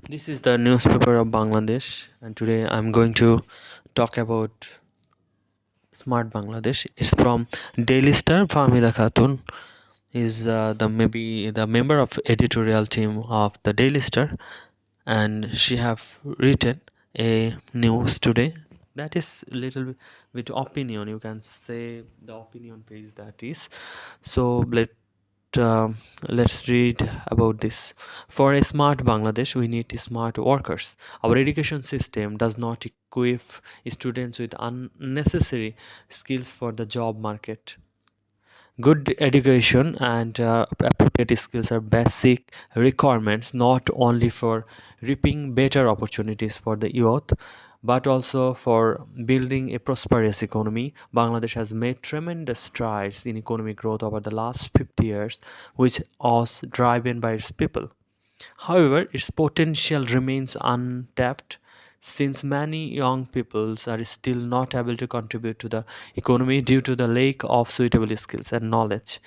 This is the newspaper of Bangladesh, and today I'm going to talk about Smart Bangladesh. It's from Daily Star. Fahmida Khatun is the maybe the member of editorial team of the Daily Star, and she have written a news today that is little bit opinion. You can say the opinion page that is. So um, let's read about this. For a smart Bangladesh, we need smart workers. Our education system does not equip students with unnecessary skills for the job market. Good education and appropriate skills are basic requirements not only for reaping better opportunities for the youth but also for building a prosperous economy. Bangladesh has made tremendous strides in economic growth over the last 50 years, which was driven by its people. However, its potential remains untapped since many young people are still not able to contribute to the economy due to the lack of suitable skills and knowledge.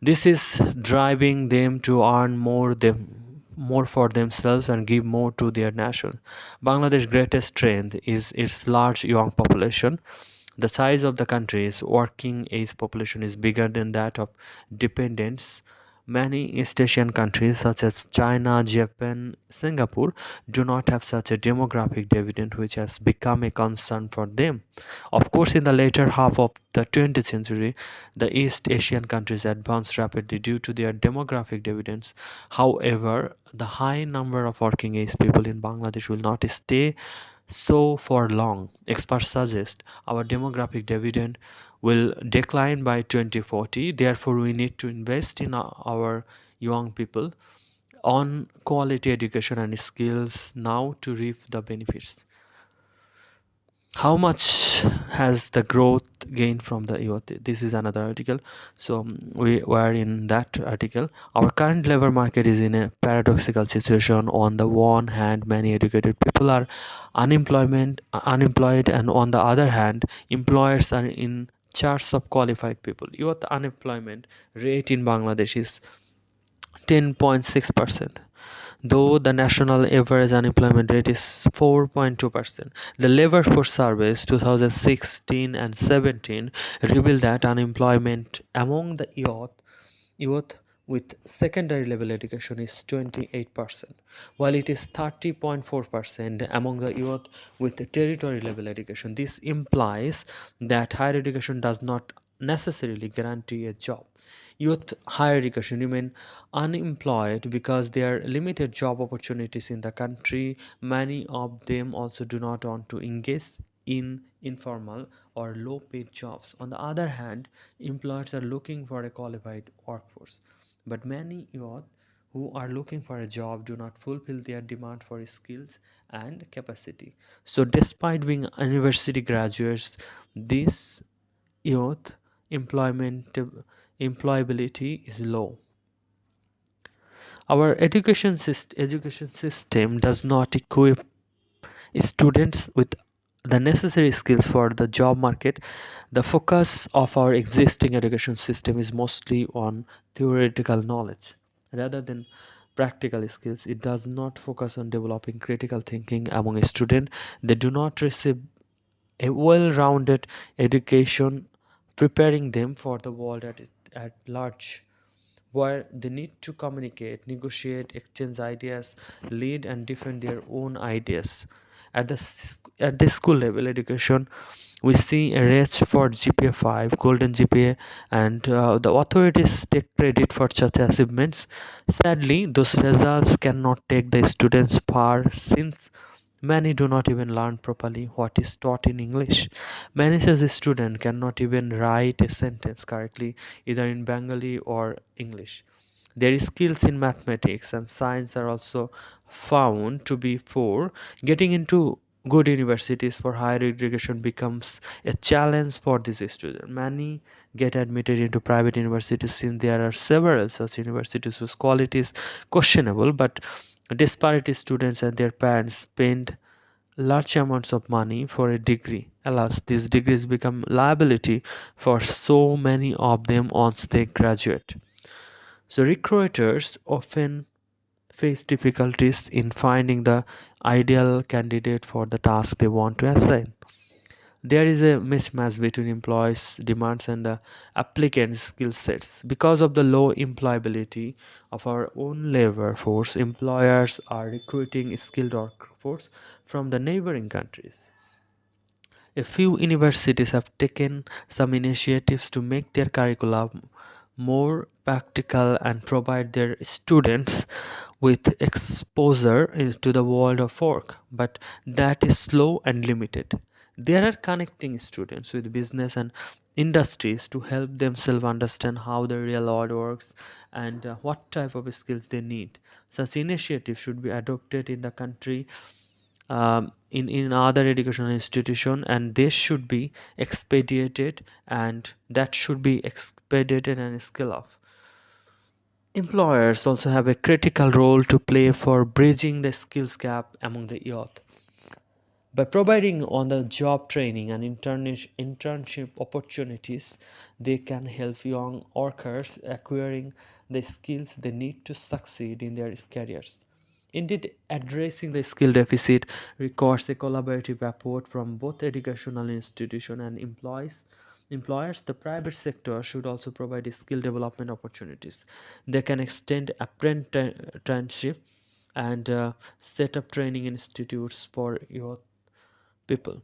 This is driving them to earn more for themselves and give more to their nation. Bangladesh's greatest strength is its large young population. The size of the country's working age population is bigger than that of dependents. Many East Asian countries such as China, Japan, Singapore do not have such a demographic dividend, which has become a concern for them. Of course, in the later half of the 20th century, the East Asian countries advanced rapidly due to their demographic dividends. However, the high number of working age people in Bangladesh will not stay so for long. Experts suggest our demographic dividend will decline by 2040. Therefore, we need to invest in our young people on quality education and skills now to reap the benefits. How much has the growth gained from the youth? This is another article. So we were in that article. Our current labor market is in a paradoxical situation. On the one hand, many educated people are unemployed, and on the other hand, employers are in charge of qualified people. Youth unemployment rate in Bangladesh is 10.6%, though the national average unemployment rate is 4.2%. The Labor Force Surveys 2016 and 17 revealed that unemployment among the youth with secondary level education is 28%, while it is 30.4% among the youth with tertiary level education. This implies that higher education does not necessarily guarantee a job. Youth higher education remain unemployed because there are limited job opportunities in the country. Many of them also do not want to engage in informal or low paid jobs. On the other hand, employers are looking for a qualified workforce, but many youth who are looking for a job do not fulfill their demand for skills and capacity. So despite being university graduates, these youth employment employability is low. Our education system does not equip students with the necessary skills for the job market. The focus of our existing education system is mostly on theoretical knowledge rather than practical skills. It does not focus on developing critical thinking among students. They do not receive a well-rounded education preparing them for the world at large, where they need to communicate, negotiate, exchange ideas, lead, and defend their own ideas. At the school level education, we see a race for GPA 5, golden GPA, and the authorities take credit for such achievements. Sadly, those results cannot take the students far since many do not even learn properly what is taught in English. Many such students cannot even write a sentence correctly, either in Bengali or English. Their skills in mathematics and science are also found to be poor. Getting into good universities for higher education becomes a challenge for these students. Many get admitted into private universities since there are several such universities whose quality is questionable, but disparate students and their parents spend large amounts of money for a degree. Alas, these degrees become liability for so many of them once they graduate. So recruiters often face difficulties in finding the ideal candidate for the task they want to assign. There is a mismatch between employees' demands and the applicants' skill sets. Because of the low employability of our own labor force, employers are recruiting skilled workforce from the neighboring countries. A few universities have taken some initiatives to make their curriculum more practical and provide their students with exposure to the world of work, but that is slow and limited. They are connecting students with business and industries to help themselves understand how the real world works and what type of skills they need. Such initiatives should be adopted in the country, in other educational institution, and this should be expedited, and that should be expedited and skill off. Employers also have a critical role to play for bridging the skills gap among the youth. By providing on the job training and internship opportunities, they can help young workers acquiring the skills they need to succeed in their careers. Indeed, addressing the skill deficit requires a collaborative effort from both educational institutions and employers. The private sector should also provide skill development opportunities. They can extend apprenticeship and set up training institutes for youth people.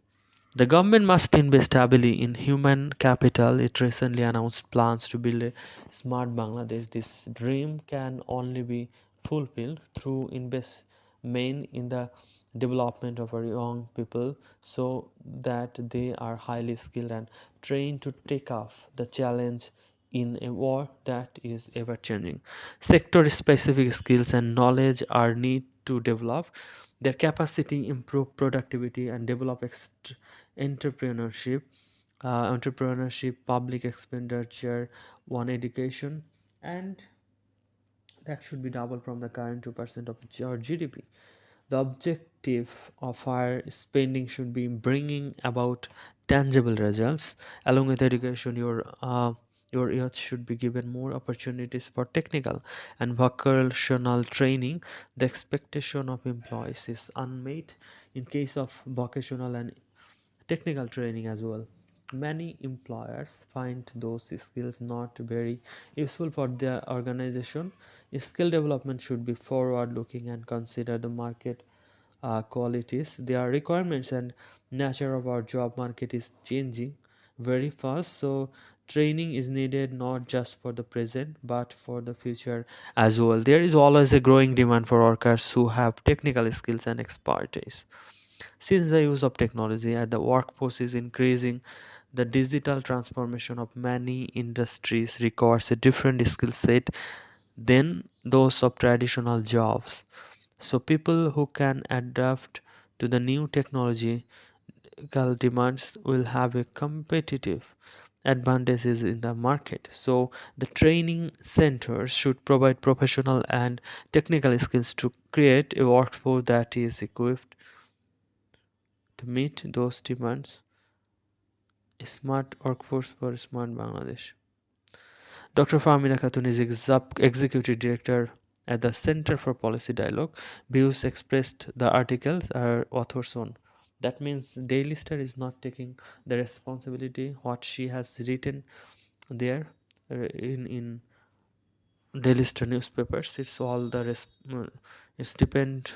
The government must invest heavily in human capital. It recently announced plans to build a smart Bangladesh. This dream can only be fulfilled through investment in the development of our young people so that they are highly skilled and trained to take off the challenge in a world that is ever changing. Sector specific skills and knowledge are need to develop their capacity, improve productivity, and develop entrepreneurship, public expenditure on education, and that should be double from the current 2% of our GDP. The objective of our spending should be bringing about tangible results. Along with education, your youth should be given more opportunities for technical and vocational training. The expectation of employees is unmet in case of vocational and technical training as well. Many employers find those skills not very useful for their organization. Skill development should be forward looking and consider the market qualities. Their requirements and nature of our job market is changing very fast. So training is needed not just for the present but for the future as well. There is always a growing demand for workers who have technical skills and expertise. Since the use of technology at the workforce is increasing, the digital transformation of many industries requires a different skill set than those of traditional jobs. So people who can adapt to the new technological demands will have a competitive advantages in the market. So the training centers should provide professional and technical skills to create a workforce that is equipped to meet those demands. A smart workforce for smart Bangladesh. Dr. Fahmida Khatun is executive director at the Center for Policy Dialogue. Views expressed the articles are author's own. That means Daily Star is not taking the responsibility what she has written there in Daily Star newspapers. It's all it's depend